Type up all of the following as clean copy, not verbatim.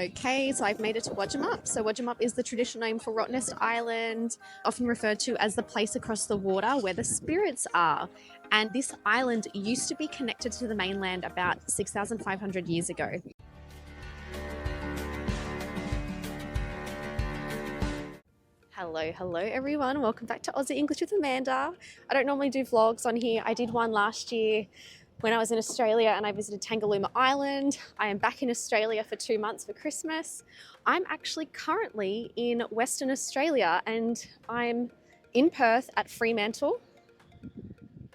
Okay, so I've made it to Wadjemup. So Wadjemup is the traditional name for Rottnest Island, often referred to as the place across the water where the spirits are. And this island used to be connected to the mainland about 6,500 years ago. Hello everyone. Welcome back to Aussie English with Amanda. I don't normally do vlogs on here. I did one last year when I was in Australia and I visited Tangalooma Island. I am back in Australia for 2 months for Christmas. I'm actually currently in Western Australia and I'm in Perth at Fremantle.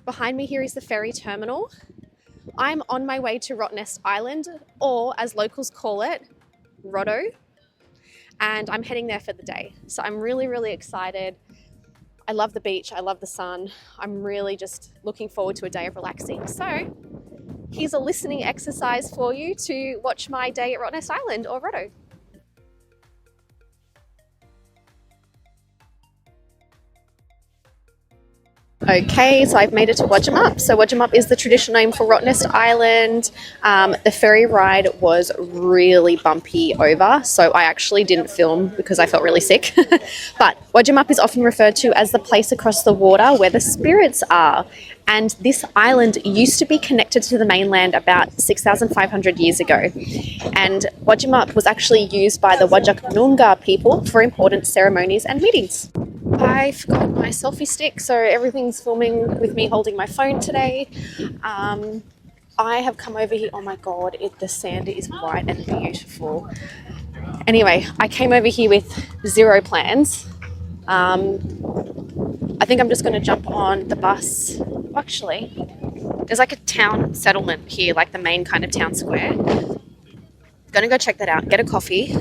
Behind me here is the ferry terminal. I'm on my way to Rottnest Island, or as locals call it, Rotto. And I'm heading there for the day. So I'm really excited. I love the beach, I love the sun. I'm really just looking forward to a day of relaxing. So here's a listening exercise for you to watch my day at Rottnest Island or Rotto. Okay, so I've made it to Wadjemup. So Wadjemup is the traditional name for Rottnest Island. The ferry ride was really bumpy over, so I actually didn't film because I felt really sick. But Wadjemup is often referred to as the place across the water where the spirits are. And this island used to be connected to the mainland about 6,500 years ago. And Wadjemup was actually used by the Wadjemup people for important ceremonies and meetings. I forgot my selfie stick, so everything's filming with me holding my phone today. I have come over here. Oh my god, the sand is white and beautiful. Anyway, I came over here with zero plans. I think I'm just going to jump on the bus. Actually, there's like a town settlement here, like the main kind of town square. Gonna go check that out, get a coffee.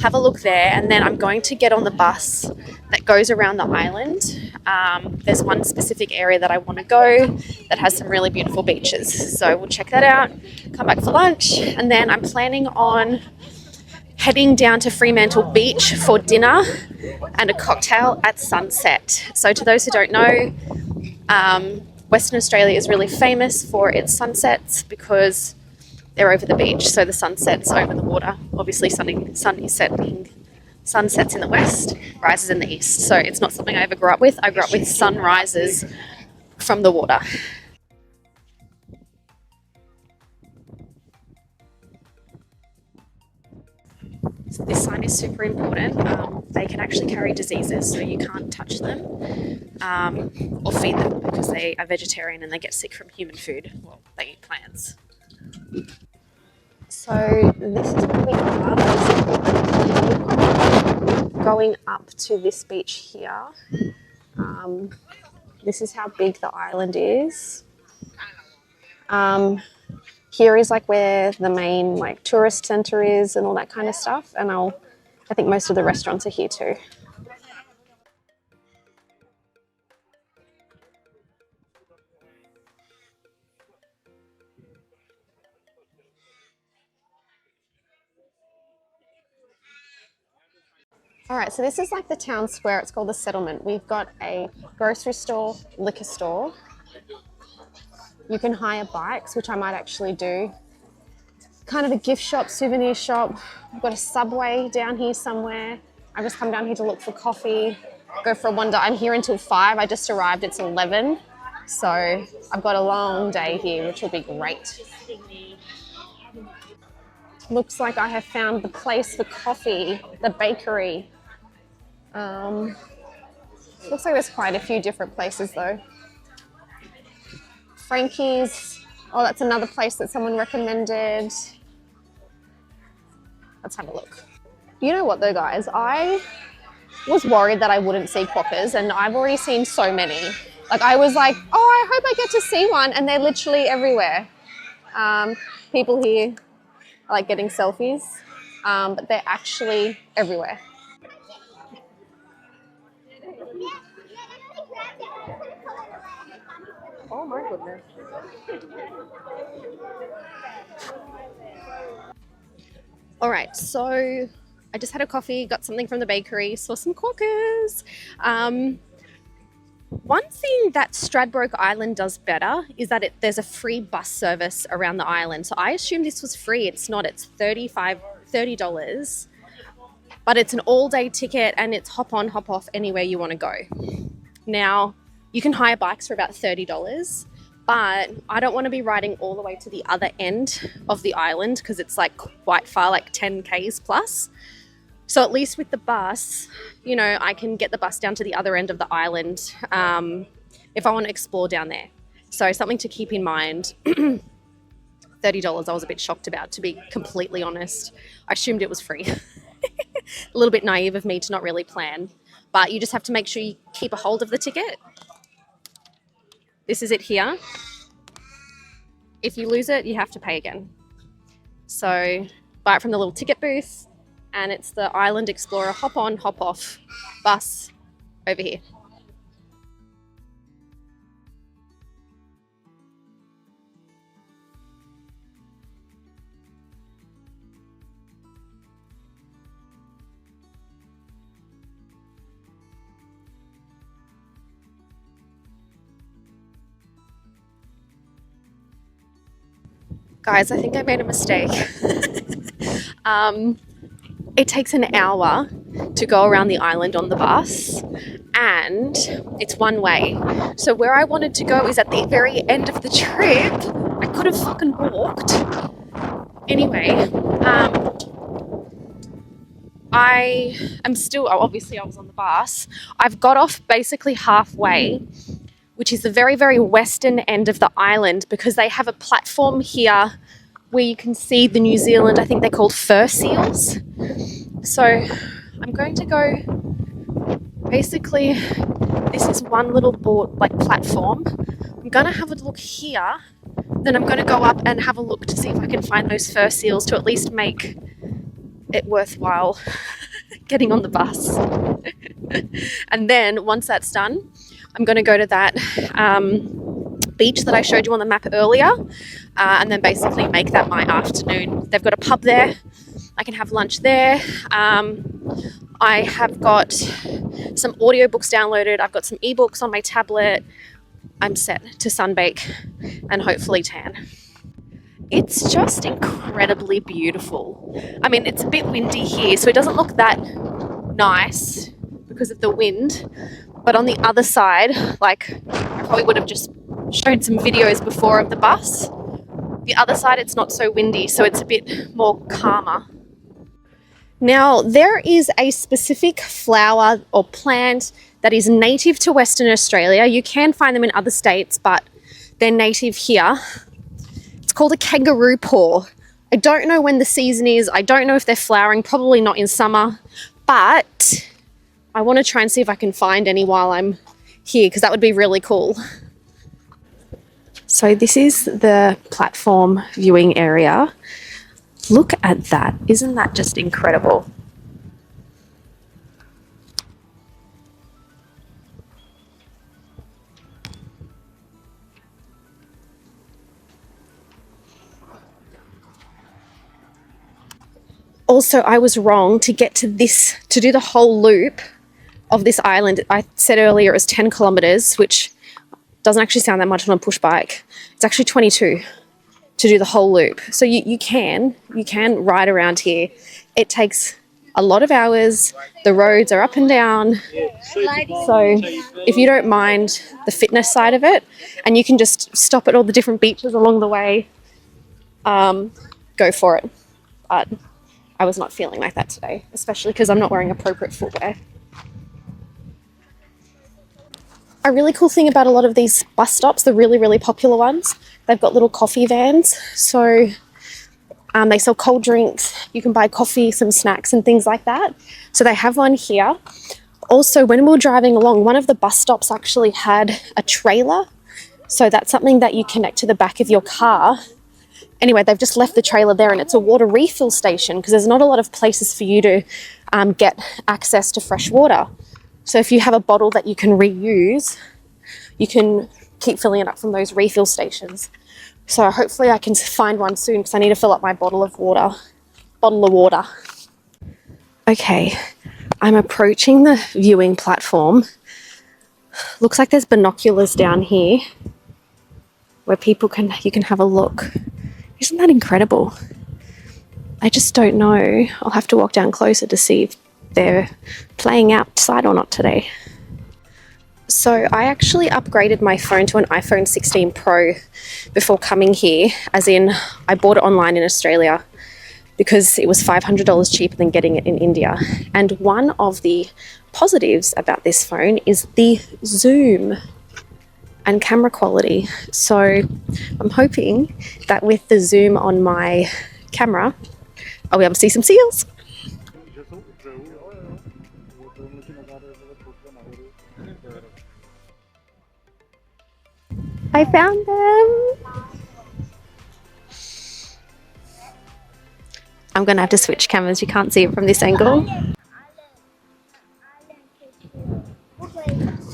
Have a look there, and then I'm going to get on the bus that goes around the island. There's one specific area that I want to go that has some really beautiful beaches. So we'll check that out, come back for lunch, and then I'm planning on heading down to Fremantle Beach for dinner and a cocktail at sunset. So to those who don't know, Western Australia is really famous for its sunsets because they're over the beach, so the sun sets over the water. Obviously, sun sets in the west, rises in the east. So it's not something I ever grew up with. I grew up with sunrises from the water. So this sign is super important. They can actually carry diseases, so you can't touch them or feed them because they are vegetarian and they get sick from human food. Well, they eat plants. So this is where we are, going up to this beach here. This is how big the island is. Here is like where the main like tourist centre is and all that kind of stuff. And I think most of the restaurants are here too. All right, so this is like the town square. It's called the settlement. We've got a grocery store, liquor store. You can hire bikes, which I might actually do. Kind of a gift shop, souvenir shop. We've got a Subway down here somewhere. I've just come down here to look for coffee, go for a wander. I'm here until 5. I just arrived, it's 11. So I've got a long day here, which will be great. Looks like I have found the place for coffee, the bakery. Looks like there's quite a few different places though. Frankie's. Oh, that's another place that someone recommended. Let's have a look. You know what though, guys? I was worried that I wouldn't see quokkas, and I've already seen so many. Like I was like, oh, I hope I get to see one, and they're literally everywhere. People here are like getting selfies, but they're actually everywhere. Oh my goodness. All right, so I just had a coffee, got something from the bakery, saw some quokkas. One thing that Stradbroke Island does better is that there's a free bus service around the island. So I assume this was free. It's not. It's $30, but it's an all-day ticket and it's hop on, hop off anywhere you want to go. Now, you can hire bikes for about $30, but I don't want to be riding all the way to the other end of the island because it's like quite far, like 10 Ks plus. So at least with the bus, you know, I can get the bus down to the other end of the island if I want to explore down there. So something to keep in mind. $30 I was a bit shocked about, to be completely honest. I assumed it was free. A little bit naive of me to not really plan. But you just have to make sure you keep a hold of the ticket. This is it here. If you lose it, you have to pay again. So buy it from the little ticket booth. And it's the Island Explorer hop on, hop off bus over here. Guys, I think I made a mistake. It takes an hour to go around the island on the bus, and it's one way. So where I wanted to go is at the very end of the trip. I could have fucking walked. Anyway, I am still, obviously I was on the bus. I've got off basically halfway, which is the very, very western end of the island, because they have a platform here where you can see the New Zealand, I think they're called fur seals. So I'm going to go, basically, this is one little board, like platform. I'm going to have a look here, then I'm going to go up and have a look to see if I can find those fur seals to at least make it worthwhile getting on the bus. And then once that's done, I'm going to go to that beach that I showed you on the map earlier, and then basically make that my afternoon. They've got a pub there. I can have lunch there. I have got some audiobooks downloaded. I've got some ebooks on my tablet. I'm set to sunbake and hopefully tan. It's just incredibly beautiful. I mean, it's a bit windy here, so it doesn't look that nice because of the wind. But on the other side, like, I probably would have just shown some videos before of the bus. The other side, it's not so windy, so it's a bit more calmer. Now, there is a specific flower or plant that is native to Western Australia. You can find them in other states, but they're native here. It's called a kangaroo paw. I don't know when the season is. I don't know if they're flowering, probably not in summer, but I want to try and see if I can find any while I'm here, because that would be really cool. So this is the platform viewing area. Look at that. Isn't that just incredible? Also, I was wrong to get to this, to do the whole loop of this island. I said earlier it was 10 kilometers, which doesn't actually sound that much on a push bike. It's actually 22 to do the whole loop. So you can ride around here. It takes a lot of hours. The roads are up and down. So if you don't mind the fitness side of it, and you can just stop at all the different beaches along the way, go for it. But I was not feeling like that today, especially because I'm not wearing appropriate footwear. A really cool thing about a lot of these bus stops, the really, really popular ones, they've got little coffee vans. So they sell cold drinks. You can buy coffee, some snacks and things like that. So they have one here. Also, when we were driving along, one of the bus stops actually had a trailer. So that's something that you connect to the back of your car. Anyway, they've just left the trailer there, and it's a water refill station because there's not a lot of places for you to get access to fresh water. So if you have a bottle that you can reuse, you can keep filling it up from those refill stations. So hopefully I can find one soon because I need to fill up my bottle of water. Okay, I'm approaching the viewing platform. Looks like there's binoculars down here where you can have a look. Isn't that incredible? I just don't know. I'll have to walk down closer to see if they're playing outside or not today. So I actually upgraded my phone to an iPhone 16 Pro before coming here, as in I bought it online in Australia because it was $500 cheaper than getting it in India. And one of the positives about this phone is the zoom and camera quality. So I'm hoping that with the zoom on my camera, I'll be able to see some seals. I found them. I'm going to have to switch cameras. You can't see it from this angle.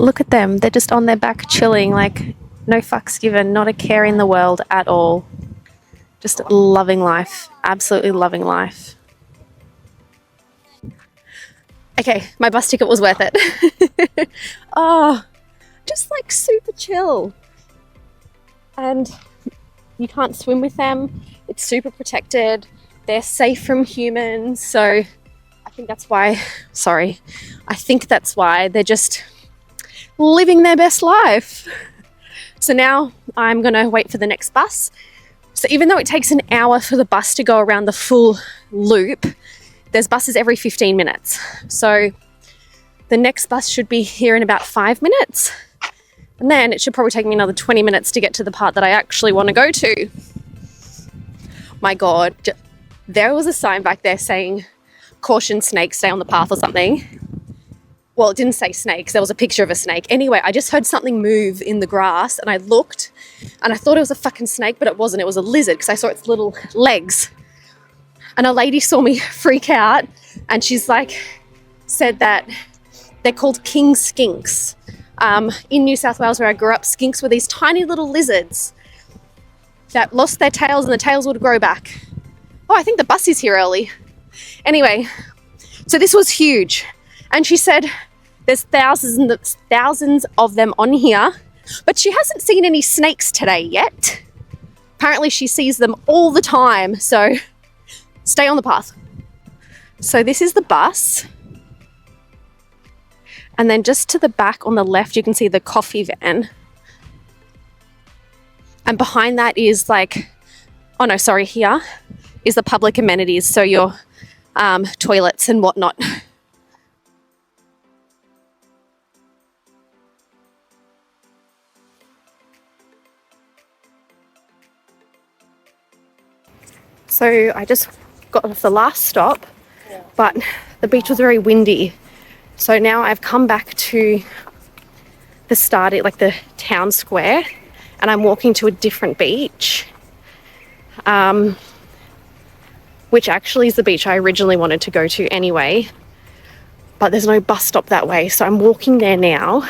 Look at them. They're just on their back chilling, like no fucks given, not a care in the world at all. Just loving life. Absolutely loving life. Okay, my bus ticket was worth it. Oh, just like super chill. And you can't swim with them. It's super protected. They're safe from humans. So I think that's why, I think that's why they're just living their best life. So now I'm going to wait for the next bus. So even though it takes an hour for the bus to go around the full loop, there's buses every 15 minutes. So the next bus should be here in about 5 minutes. And then it should probably take me another 20 minutes to get to the part that I actually want to go to. My God, there was a sign back there saying, caution snakes, stay on the path or something. Well, it didn't say snakes. There was a picture of a snake. Anyway, I just heard something move in the grass and I looked and I thought it was a fucking snake, but it wasn't. It was a lizard because I saw its little legs. And a lady saw me freak out and she's like, said that they're called king skinks. In New South Wales where I grew up, skinks were these tiny little lizards that lost their tails and the tails would grow back. Oh, I think the bus is here early. Anyway, so this was huge. And she said there's thousands of them on here, but she hasn't seen any snakes today yet. Apparently she sees them all the time, so stay on the path. So this is the bus. And then just to the back on the left, you can see the coffee van. And behind that is here is the public amenities. So your toilets and whatnot. So I just got off the last stop, but the beach was very windy. So now I've come back to the start, like the town square, and I'm walking to a different beach, which actually is the beach I originally wanted to go to anyway, but there's no bus stop that way. So I'm walking there now,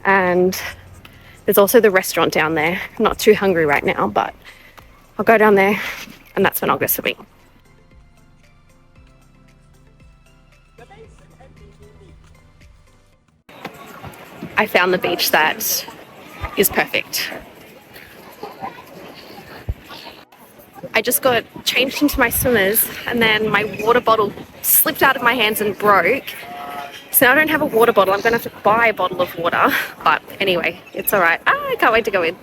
and there's also the restaurant down there. I'm not too hungry right now, but I'll go down there and that's when I'll go swimming. I found the beach that is perfect. I just got changed into my swimmers and then my water bottle slipped out of my hands and broke. So now I don't have a water bottle. I'm going to have to buy a bottle of water. But anyway, it's all right. I can't wait to go in.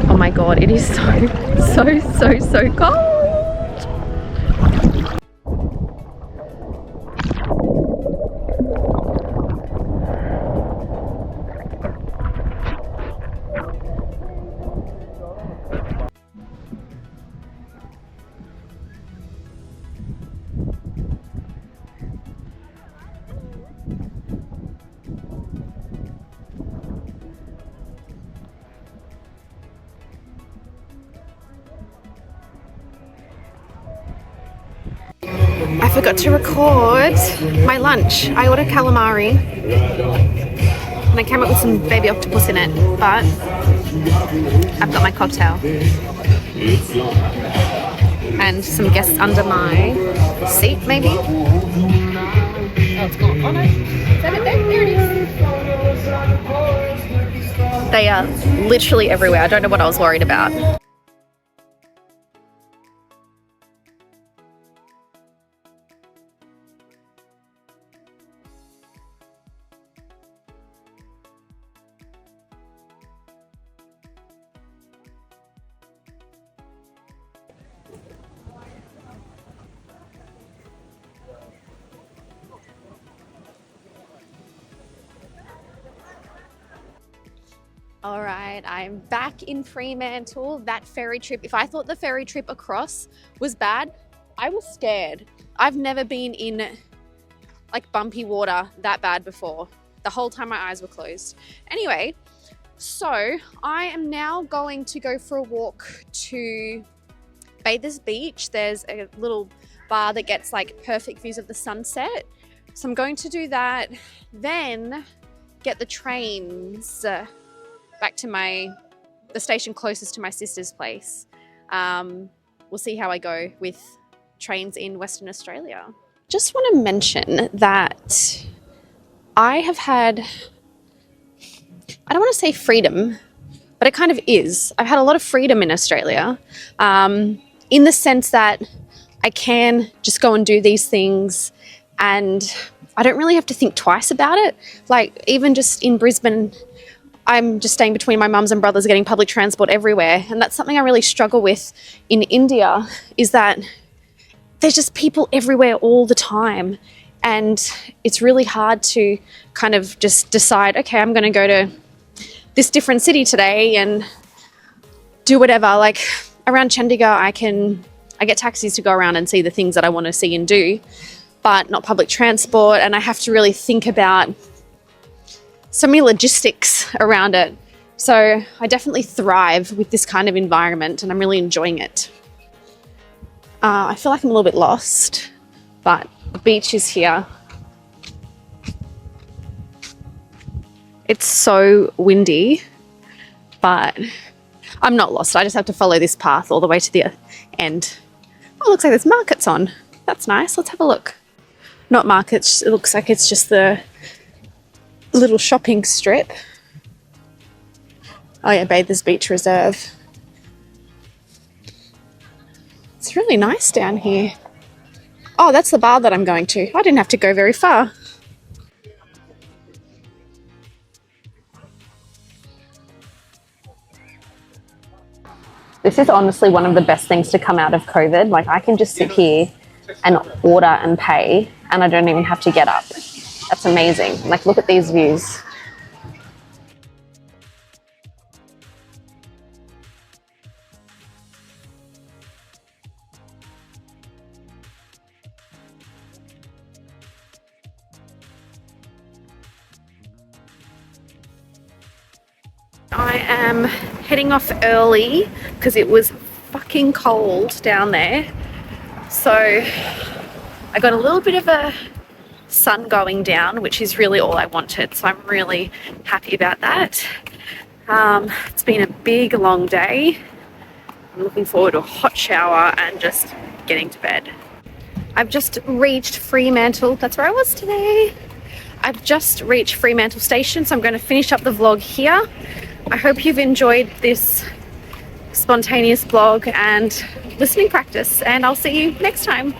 Oh my God, it is so cold. I forgot to record my lunch. I ordered calamari and I came up with some baby octopus in it, but I've got my cocktail. And some guests under my seat, maybe. Oh, it's gone. Oh no. Is that it there? There it is. They are literally everywhere. I don't know what I was worried about. All right, I'm back in Fremantle. That ferry trip, if I thought the ferry trip across was bad, I was scared. I've never been in like bumpy water that bad before. The whole time my eyes were closed. Anyway, so I am now going to go for a walk to Bathers Beach. There's a little bar that gets like perfect views of the sunset. So I'm going to do that, then get the trains back to the station closest to my sister's place. We'll see how I go with trains in Western Australia. Just want to mention that I have had, I don't want to say freedom, but it kind of is. I've had a lot of freedom in Australia, in the sense that I can just go and do these things and I don't really have to think twice about it. Like even just in Brisbane, I'm just staying between my mum's and brother's, getting public transport everywhere. And that's something I really struggle with in India, is that there's just people everywhere all the time. And it's really hard to kind of just decide, okay, I'm going to go to this different city today and do whatever. Like around Chandigarh, I get taxis to go around and see the things that I want to see and do, but not public transport. And I have to really think about so many logistics around it. So I definitely thrive with this kind of environment and I'm really enjoying it. I feel like I'm a little bit lost, but the beach is here. It's so windy, but I'm not lost. I just have to follow this path all the way to the end. Oh, it looks like there's markets on. That's nice. Let's have a look. Not markets. It looks like it's just the little shopping strip. Oh yeah, Bathers Beach Reserve. It's really nice down here. Oh, that's the bar that I'm going to. I didn't have to go very far. This is honestly one of the best things to come out of COVID. Like I can just sit here and order and pay and I don't even have to get up. That's amazing. Like, look at these views. I am heading off early because it was fucking cold down there. So I got a little bit of a sun going down, which is really all I wanted. So I'm really happy about that. It's been a big, long day. I'm looking forward to a hot shower and just getting to bed. I've just reached Fremantle. That's where I was today. I've just reached Fremantle station, so I'm going to finish up the vlog here. I hope you've enjoyed this spontaneous vlog and listening practice, and I'll see you next time.